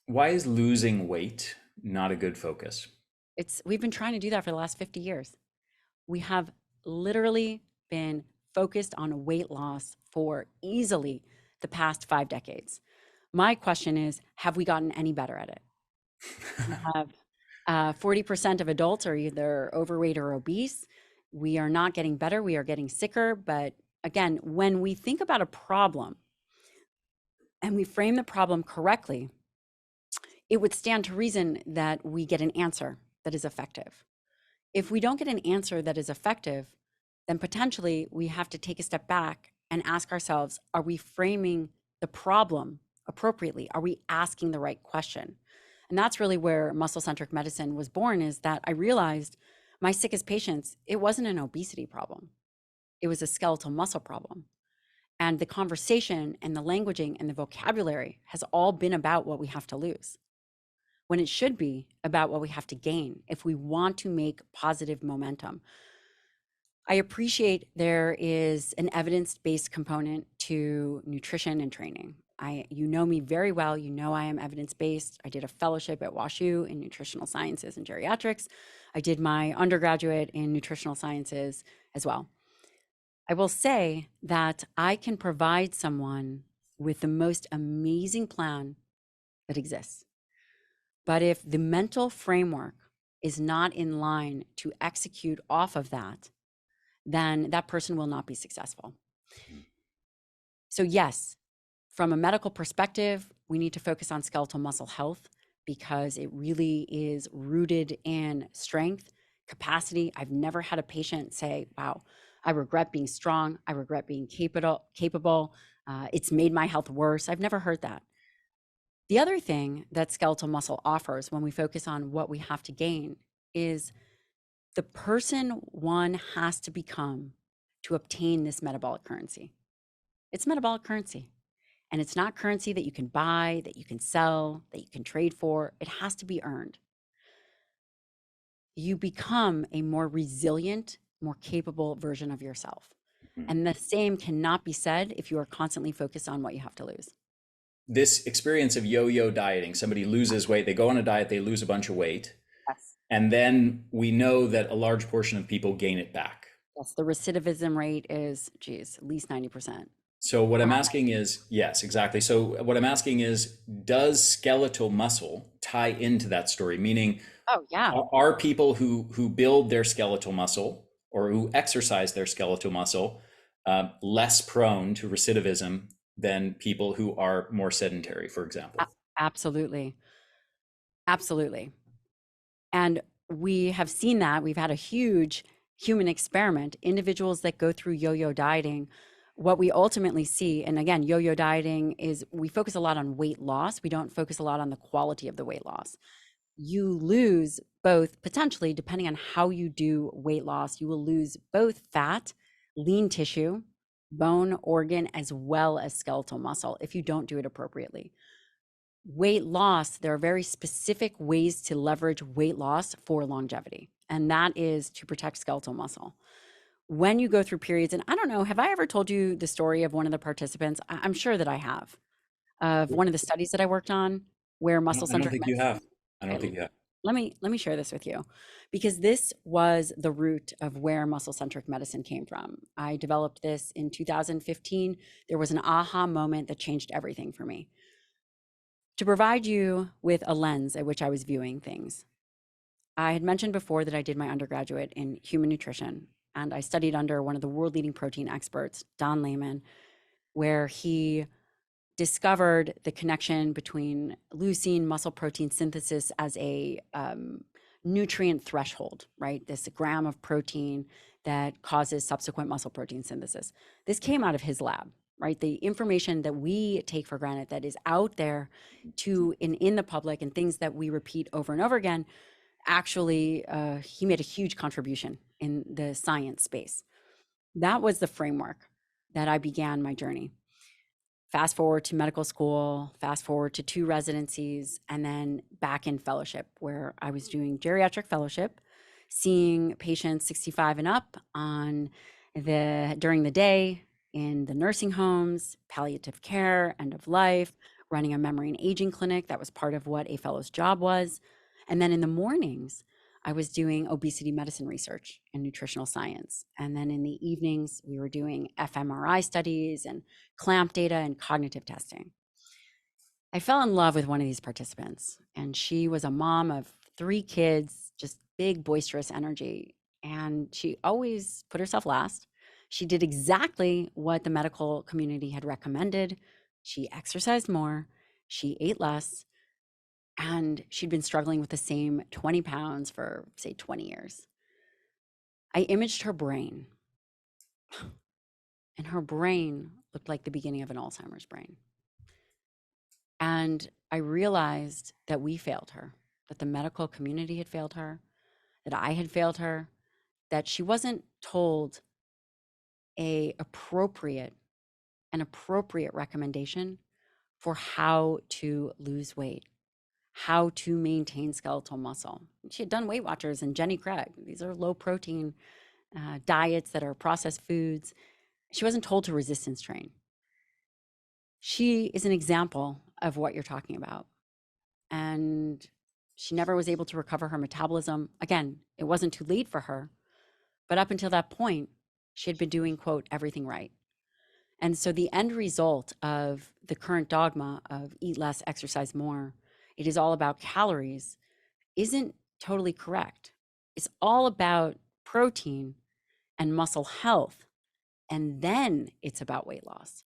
Why is losing weight not a good focus? We've been trying to do that for the last 50 years. We have literally been focused on weight loss for easily the past 5 decades. My question is, have we gotten any better at it? We have 40% of adults are either overweight or obese. We are not getting better. We are getting sicker. But again, when we think about a problem and we frame the problem correctly, it would stand to reason that we get an answer that is effective. If we don't get an answer that is effective, then potentially we have to take a step back and ask ourselves, are we framing the problem appropriately? Are we asking the right question? And that's really where muscle centric medicine was born, is that I realized my sickest patients, it wasn't an obesity problem, it was a skeletal muscle problem. And the conversation and the languaging and the vocabulary has all been about what we have to lose, when it should be about what we have to gain if we want to make positive momentum. I appreciate there is an evidence-based component to nutrition and training. You know me very well. You know I am evidence-based. I did a fellowship at WashU in nutritional sciences and geriatrics. I did my undergraduate in nutritional sciences as well. I will say that I can provide someone with the most amazing plan that exists. But if the mental framework is not in line to execute off of that, then that person will not be successful. So, yes, from a medical perspective, we need to focus on skeletal muscle health because it really is rooted in strength, capacity. I've never had a patient say, wow, I regret being strong. I regret being capable. It's made my health worse. I've never heard that. The other thing that skeletal muscle offers when we focus on what we have to gain is the person one has to become to obtain this metabolic currency. It's metabolic currency. And it's not currency that you can buy, that you can sell, that you can trade for. It has to be earned. You become a more resilient, more capable version of yourself. Mhm. And the same cannot be said if you are constantly focused on what you have to lose. This experience of yo-yo dieting, somebody loses weight, they go on a diet, they lose a bunch of weight, Yes. and then we know that a large portion of people gain it back. Yes. The recidivism rate is, geez, at least 90%. So what I'm asking is, yes, exactly. So what I'm asking is, does skeletal muscle tie into that story? Meaning, Oh, yeah. are people who build their skeletal muscle or who exercise their skeletal muscle less prone to recidivism than people who are more sedentary, for example? Absolutely. Absolutely. And we have seen that. We've had a huge human experiment. Individuals that go through yo yo dieting, what we ultimately see, and again, yo yo dieting is we focus a lot on weight loss. We don't focus a lot on the quality of the weight loss. You lose both potentially, depending on how you do weight loss, you will lose both fat, lean tissue, bone, organ, as well as skeletal muscle if you don't do it appropriately. Weight loss, there are very specific ways to leverage weight loss for longevity, and that is to protect skeletal muscle. When you go through periods, and I don't know, have I ever told you the story of one of the participants? I'm sure that I have, of one of the studies that I worked on where muscle I don't centric think you have. medicine. I don't Okay, think you have. let me share this with you because this was the root of where muscle centric medicine came from. I developed this in 2015. There was an aha moment that changed everything for me. To provide you with a lens at which I was viewing things, I had mentioned before that I did my undergraduate in human nutrition, and I studied under one of the world leading protein experts, Don Layman, where he discovered the connection between leucine muscle protein synthesis as a nutrient threshold, right? This gram of protein that causes subsequent muscle protein synthesis. This came out of his lab, right? The information that we take for granted that is out there in the public and things that we repeat over and over again, actually, he made a huge contribution in the science space. That was the framework that I began my journey. Fast forward to medical school, fast forward to 2 residencies, and then back in fellowship where I was doing geriatric fellowship, seeing patients 65 and up during the day in the nursing homes, palliative care, end of life, running a memory and aging clinic. That was part of what a fellow's job was. And then in the mornings, I was doing obesity medicine research and nutritional science. And then in the evenings, we were doing fMRI studies and clamp data and cognitive testing. I fell in love with one of these participants, and she was a mom of 3 kids, just big, boisterous energy. And she always put herself last. She did exactly what the medical community had recommended. She exercised more, she ate less, and she'd been struggling with the same 20 pounds for, say, 20 years. I imaged her brain, and her brain looked like the beginning of an Alzheimer's brain. And I realized that we failed her, that the medical community had failed her, that I had failed her, that she wasn't told an appropriate recommendation for how to lose weight, how to maintain skeletal muscle. She had done Weight Watchers and Jenny Craig. These are low protein diets that are processed foods. She wasn't told to resistance train. She is an example of what you're talking about. And she never was able to recover her metabolism. Again, it wasn't too late for her, but up until that point, she had been doing, quote, everything right. And so the end result of the current dogma of eat less, exercise more, it is all about calories, isn't totally correct. It's all about protein and muscle health. And then it's about weight loss.